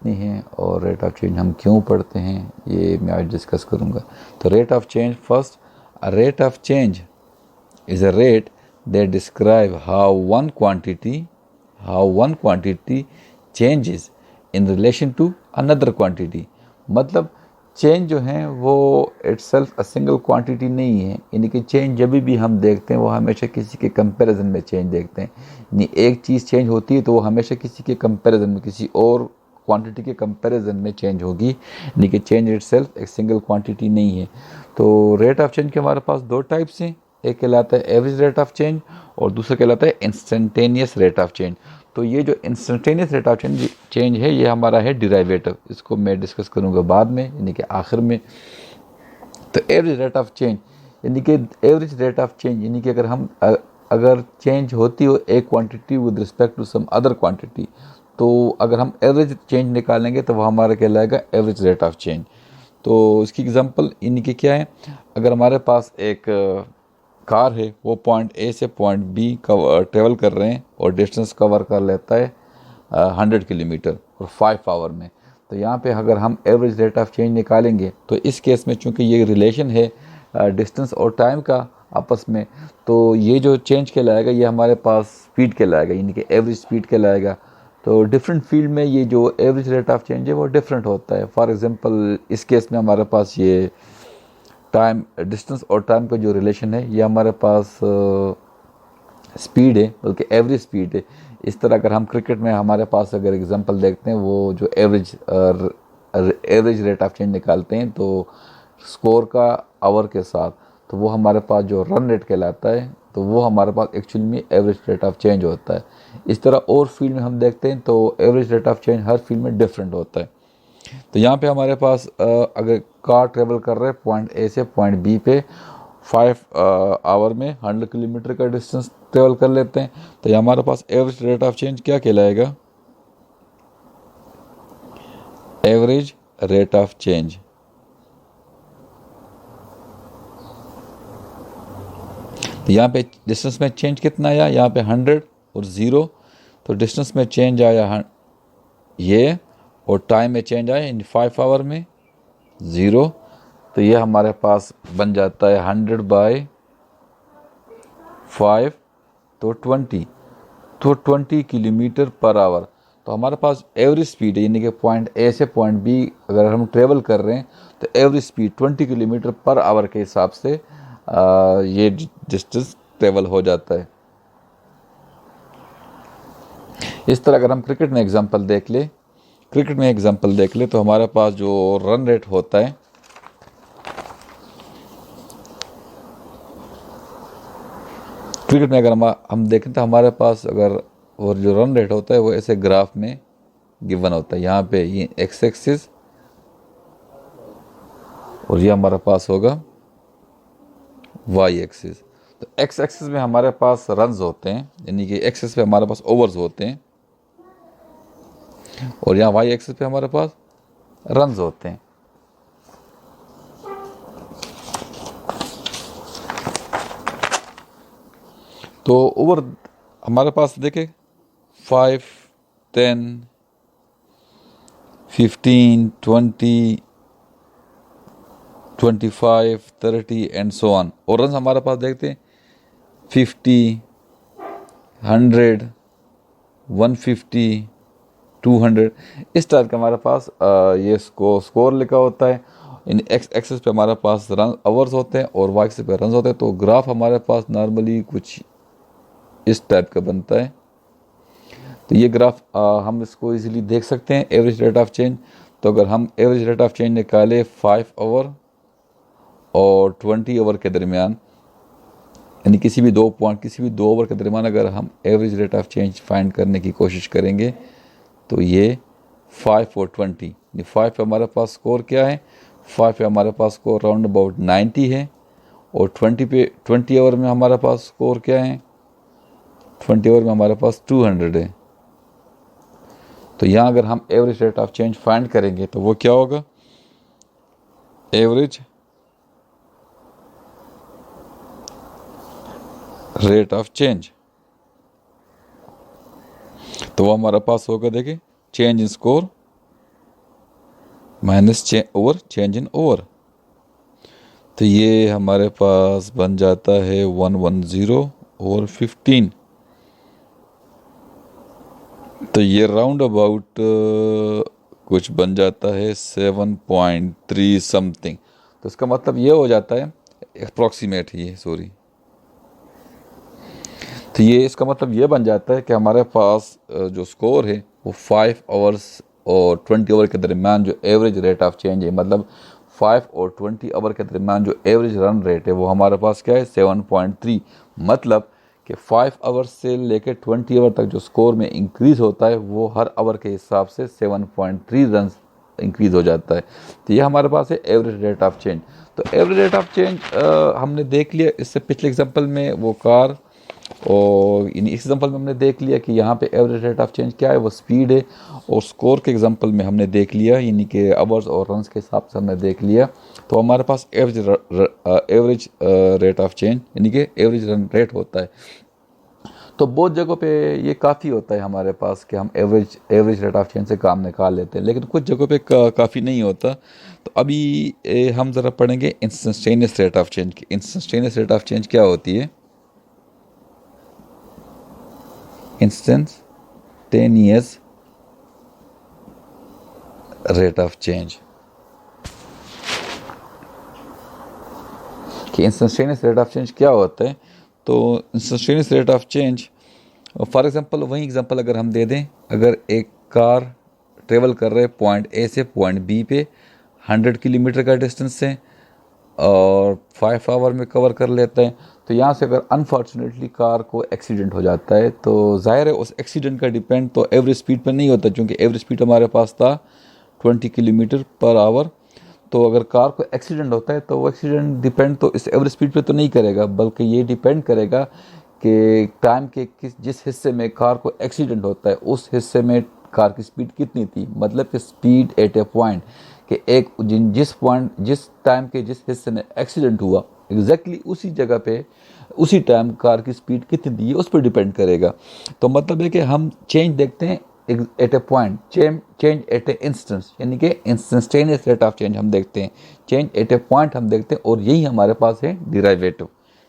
कितनी है और रेट ऑफ चेंज हम क्यों पढ़ते हैं, ये मैं आज डिस्कस करूँगा। तो rate of change first, a rate of change is a rate that describe how one quantity changes in relation to another quantity। मतलब चेंज जो है वो इट्सल्फ अ सिंगल क्वांटिटी नहीं है, यानी कि चेंज जब भी हम देखते हैं वो हमेशा किसी के कंपैरिजन में चेंज देखते हैं। यानी एक चीज़ चेंज होती है तो वो हमेशा किसी के कंपैरिजन में, किसी और क्वांटिटी के कंपैरिजन में चेंज होगी, यानी कि चेंज इट्सल्फ एक सिंगल क्वांटिटी नहीं है। तो रेट ऑफ चेंज के हमारे पास दो टाइप्स हैं, एक कहलाता है एवरेज रेट ऑफ चेंज और दूसरा कहलाता है इंस्टेंटेनियस रेट ऑफ चेंज। तो ये जो इंस्टेंटेनियस रेट ऑफ चेंज है ये हमारा है डिराइवेटिव, इसको मैं डिस्कस करूँगा बाद में, यानी कि आखिर में। तो एवरेज रेट ऑफ चेंज यानी कि एवरेज रेट ऑफ चेंज यानी कि अगर चेंज होती हो एक quantity with respect to some other quantity, तो अगर हम एवरेज चेंज निकालेंगे तो वह हमारा कहलाएगा एवरेज रेट ऑफ चेंज। तो इसकी एग्जांपल यानी कि क्या है, अगर हमारे पास एक कार है, वो पॉइंट ए से पॉइंट बी ट्रेवल कर रहे हैं और डिस्टेंस कवर कर लेता है 100 किलोमीटर और 5 आवर में। तो यहाँ पे अगर हम एवरेज रेट ऑफ चेंज निकालेंगे तो इस केस में चूँकि ये रिलेशन है डिस्टेंस और टाइम का आपस में, तो ये जो चेंज कहलाएगा ये हमारे पास स्पीड कहलाएगा, यानी कि एवरेज स्पीड कहलाएगा। तो डिफरेंट फील्ड में ये जो एवरेज रेट ऑफ चेंज है वो डिफरेंट होता है। फॉर एग्जांपल इस केस में हमारे पास ये टाइम, डिस्टेंस और टाइम का जो रिलेशन है ये हमारे पास स्पीड है, बल्कि एवरेज स्पीड है। इस तरह अगर हम क्रिकेट में हमारे पास अगर एग्जांपल देखते हैं, वो जो एवरेज रेट ऑफ चेंज निकालते हैं तो स्कोर का आवर के साथ, तो वो हमारे पास जो रन रेट कहलाता है, तो वो हमारे पास एक्चुअली में एवरेज रेट ऑफ चेंज होता है। इस तरह और फील्ड में हम देखते हैं तो average rate of change her field में डिफरेंट होता है। तो यहाँ पे हमारे पास अगर कार ट्रेवल कर रहे हैं पॉइंट ए से पॉइंट बी पे 5 आवर में 100 किलोमीटर का डिस्टेंस ट्रेवल कर लेते हैं, तो ये हमारे पास एवरेज रेट ऑफ चेंज क्या कहलाएगा, एवरेज रेट ऑफ चेंज। तो यहाँ पे डिस्टेंस में चेंज कितना आया, यहाँ पे 100 और 0, तो डिस्टेंस में चेंज आया ये, और टाइम में चेंज आया इन 5 आवर में 0, तो ये हमारे पास बन जाता है 100/5, तो 20 किलोमीटर पर आवर। तो हमारे पास एवरेज स्पीड है, यानी कि पॉइंट ए से पॉइंट बी अगर हम ट्रेवल कर रहे हैं तो average speed 20 kilometre per hour के हिसाब से ये डिस्टेंस ट्रेवल हो जाता है। इस तरह अगर हम क्रिकेट में एग्जांपल देख ले तो हमारे पास जो रन रेट होता है, क्रिकेट में अगर हम देखें तो हमारे पास अगर और जो रन रेट होता है वो ऐसे ग्राफ में गिवन होता है। यहाँ पे ये एक्स एक्सिस और ये हमारे पास होगा वाई एक्सिस। तो एक्स एक्सिस में हमारे पास रन्स होते हैं, यानी कि एक्सिस पे हमारे पास ओवर्स होते हैं, और यहाँ वाई एक्सिस पे हमारे पास रन्स होते हैं। तो ओवर हमारे पास देखें 5, 10, 15, 20, 25, 30 एंड सो ऑन। और रन हमारे पास देखते हैं 50, 100, 150, 200, इस टाइप का हमारे पास ये स्कोर लिखा होता है। इन एक्स एक्सिस पे हमारे पास रन आवर्स होते हैं और वाई एक्सिस पे रन होते हैं। तो ग्राफ हमारे पास नॉर्मली कुछ इस टाइप का बनता है। तो ये ग्राफ हम इसको इजीली देख सकते हैं, एवरेज रेट ऑफ चेंज। तो अगर हम एवरेज रेट ऑफ चेंज निकाले 5 आवर और 20 आवर के दरमियान, यानी किसी भी दो ओवर के दरमियान अगर हम average rate of change find करने की कोशिश करेंगे तो ये 5 और 20, 5 पे हमारे पास स्कोर क्या है, 5 पे हमारे पास स्कोर राउंड अबाउट 90 है, और 20 आवर में हमारे पास स्कोर क्या है, 20 आवर में हमारे पास 200 है। तो यहाँ अगर हम average rate of change find करेंगे तो वो क्या होगा, एवरेज रेट ऑफ चेंज। तो वो हमारे पास होगा, देखिए, change in score minus over change in over, तो ये हमारे पास बन जाता है 110 ओवर 15। तो ये राउंड अबाउट कुछ बन जाता है 7.3 समथिंग। तो इसका मतलब ये हो जाता है, अप्रॉक्सीमेट ही है, सॉरी। तो ये इसका मतलब ये बन जाता है कि हमारे पास जो स्कोर है वो 5 आवर्स और 20 आवर के दरमियान जो एवरेज रेट ऑफ चेंज है, मतलब 5 और 20 आवर के दरमियान जो एवरेज रन रेट है वो हमारे पास क्या है 7.3। मतलब कि 5 आवर्स से लेकर 20 आवर तक जो स्कोर में इंक्रीज़ होता है वो हर आवर के हिसाब से 7.3 रन इंक्रीज़ हो जाता है। तो ये हमारे पास है एवरेज रेट ऑफ चेंज। तो एवरेज रेट ऑफ चेंज हमने देख लिया इससे पिछले एग्जांपल में वो कार, और इन एग्जांपल में हमने देख लिया कि यहाँ पे एवरेज रेट ऑफ चेंज क्या है, वो स्पीड है। और स्कोर के एग्जांपल में हमने देख लिया, यानी कि आवर्स और रन्स के हिसाब से हमने देख लिया। तो हमारे पास एवरेज रेट ऑफ चेंज यानी कि एवरेज रन रेट होता है। तो बहुत जगहों पे ये काफ़ी होता है हमारे पास कि हम एवरेज रेट ऑफ चेंज से काम निकाल लेते हैं, लेकिन कुछ जगहों पे काफ़ी नहीं होता। तो अभी हम ज़रा पढ़ेंगे इंस्टेंटेनियस रेट ऑफ चेंज की। इंस्टेंटेनियस रेट ऑफ चेंज क्या होती है? इंस्टेंटेनियस रेट ऑफ चेंज, कि इंस्टेंटेनियस रेट ऑफ चेंज क्या होता है? तो instantaneous rate of change, for example वही एग्जांपल अगर हम दे दें, अगर एक कार ट्रेवल कर रहे पॉइंट ए से पॉइंट बी पे 100 किलोमीटर का डिस्टेंस से और 5 आवर में कवर कर लेते हैं, तो यहाँ से अगर अनफॉर्चुनेटली कार को एक्सीडेंट हो जाता है तो ज़ाहिर है उस एक्सीडेंट का डिपेंड तो एवरेज स्पीड पर नहीं होता, क्योंकि एवरेज स्पीड हमारे पास था 20 किलोमीटर पर आवर। तो अगर कार को एक्सीडेंट होता है तो वो एक्सीडेंट डिपेंड तो इस एवरेज स्पीड पे तो नहीं करेगा, बल्कि ये डिपेंड करेगा कि टाइम के जिस हिस्से में कार को एक्सीडेंट होता है उस हिस्से में कार की स्पीड कितनी थी। मतलब कि स्पीड एट ए पॉइंट, कि एक जिस टाइम के जिस हिस्से में एक्सीडेंट हुआ एग्जैक्टली उसी जगह पे उसी टाइम कार की स्पीड कितनी थी उस पर डिपेंड करेगा। तो मतलब है कि हम चेंज देखते हैं at a point, change at a instance, यानी कि इंस्टेंटेनियस रेट ऑफ चेंज हम देखते हैं, चेंज एट ए पॉइंट हम देखते हैं। और यही हमारे पास है डिराइवेटिव।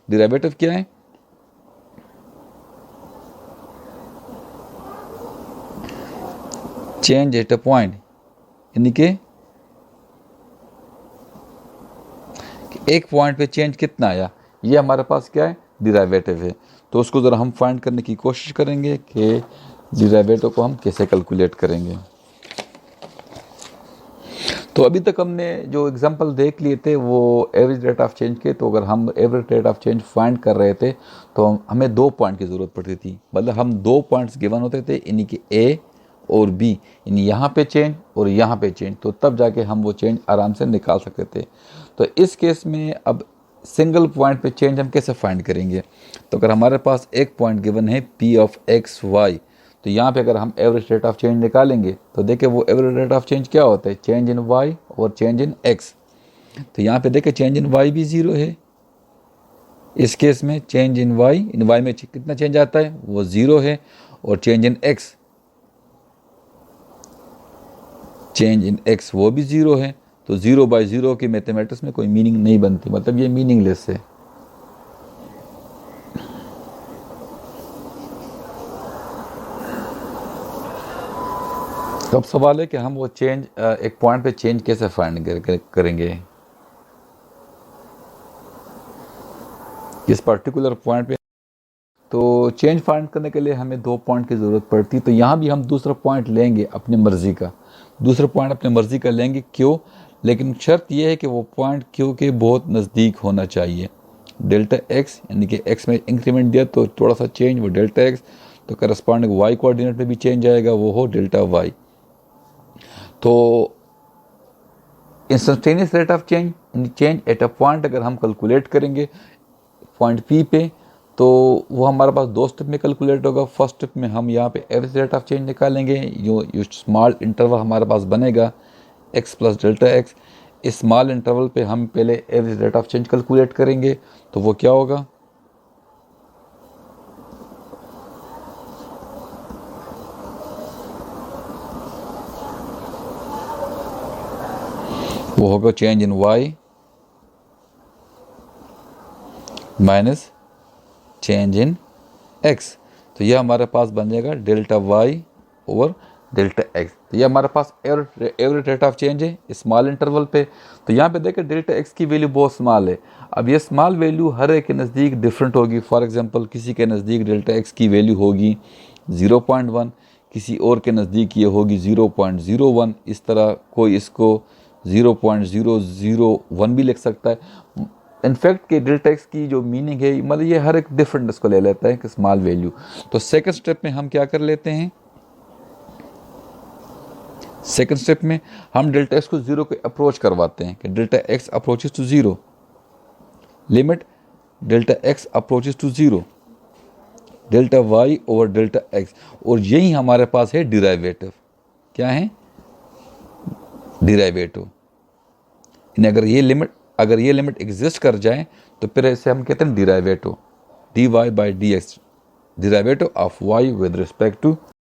डिराइवेटिव क्या है? चेंज एट ए पॉइंट, यानी कि एक पॉइंट पे चेंज कितना आया, ये हमारे पास क्या है? डिराइवेटिव है। तो उसको ज़रा हम फाइंड करने की कोशिश करेंगे कि डिराइवेटिव को हम कैसे कैलकुलेट करेंगे। तो अभी तक हमने जो एग्जांपल देख लिए थे वो एवरेज रेट ऑफ चेंज के। तो अगर हम average rate of change find कर रहे थे तो हमें 2 पॉइंट की ज़रूरत पड़ती थी। मतलब हम 2 पॉइंट्स गिवन होते थे, यानी कि ए और बी, यानी यहाँ पे चेंज और यहाँ पे चेंज, तो तब जाके हम वो चेंज आराम से निकाल सकते थे। तो इस केस में अब सिंगल पॉइंट पे चेंज हम कैसे फाइंड करेंगे? तो अगर हमारे पास एक पॉइंट गिवन है पी ऑफ एक्स वाई, तो यहाँ पे अगर हम एवरेज रेट ऑफ चेंज निकालेंगे तो देखिए वो एवरेज रेट ऑफ चेंज क्या होता है? चेंज इन वाई और चेंज इन एक्स। तो यहाँ पे देखिए चेंज इन वाई भी 0 है। इस केस में चेंज इन वाई में कितना चेंज आता है? वो 0 है। और चेंज इन एक्स वो भी 0 है। तो 0/0 की मैथमेटिक्स में कोई मीनिंग नहीं बनती, मतलब ये मीनिंगलेस है। तो अब सवाल है कि हम वो चेंज एक पॉइंट पे चेंज कैसे फाइंड करेंगे इस पर्टिकुलर पॉइंट पे। तो चेंज फाइंड करने के लिए हमें 2 पॉइंट की ज़रूरत पड़ती है। तो यहाँ भी हम दूसरा पॉइंट लेंगे अपनी मर्ज़ी का, दूसरा पॉइंट अपनी मर्ज़ी का लेंगे। क्यों? लेकिन शर्त यह है कि वो पॉइंट क्यू के बहुत नज़दीक होना चाहिए। डेल्टा एक्स, यानी कि एक्स में इंक्रीमेंट दिया तो थोड़ा सा चेंज वो डेल्टा एक्स, तो करस्पॉन्डिंग वाई कोऑर्डिनेट में भी चेंज आएगा, वो हो डेल्टा वाई। तो instantaneous rate of change at a point अगर हम कैलकुलेट करेंगे पॉइंट पी पे, तो वो हमारे पास 2 स्टेप में कैलकुलेट होगा। फर्स्ट स्टेप में हम यहाँ पे एवरेज रेट ऑफ चेंज निकालेंगे। यो स्मॉल इंटरवल हमारे पास बनेगा एक्स प्लस डेल्टा एक्स। इस स्मॉल इंटरवल पे हम पहले average rate of change calculate करेंगे। तो वो क्या होगा? वो होगा change in y minus change in x। तो ये हमारे पास बन जाएगा delta y over delta x। तो ये हमारे पास एवरेज रेट ऑफ चेंज है स्मॉल इंटरवल पे। तो यहाँ पे देखें डेल्टा x की वैल्यू बहुत स्मॉल है। अब ये स्मॉल वैल्यू हर एक के नज़दीक डिफरेंट होगी। फॉर एग्जांपल किसी के नज़दीक डेल्टा x की वैल्यू होगी 0.1, किसी और के नज़दीक ये होगी 0.01। इस तरह कोई इसको 0.001 भी लिख सकता है। इनफैक्ट के डेल्टा एक्स की जो मीनिंग है मतलब ये हर एक डिफरेंट इसको ले लेता है कि स्मॉल वैल्यू। तो सेकंड स्टेप में हम क्या कर लेते हैं, सेकंड स्टेप में हम डेल्टा एक्स को जीरो को अप्रोच करवाते हैं कि delta X approaches to zero, limit delta X approaches to zero delta Y over delta X. और यही हमारे पास है डिराइवेटिव। क्या है डिराइवेटिव। अगर ये लिमिट एग्जिस्ट कर जाए तो फिर इसे हम कहते हैं derivative, dy by D X, derivative of y with respect to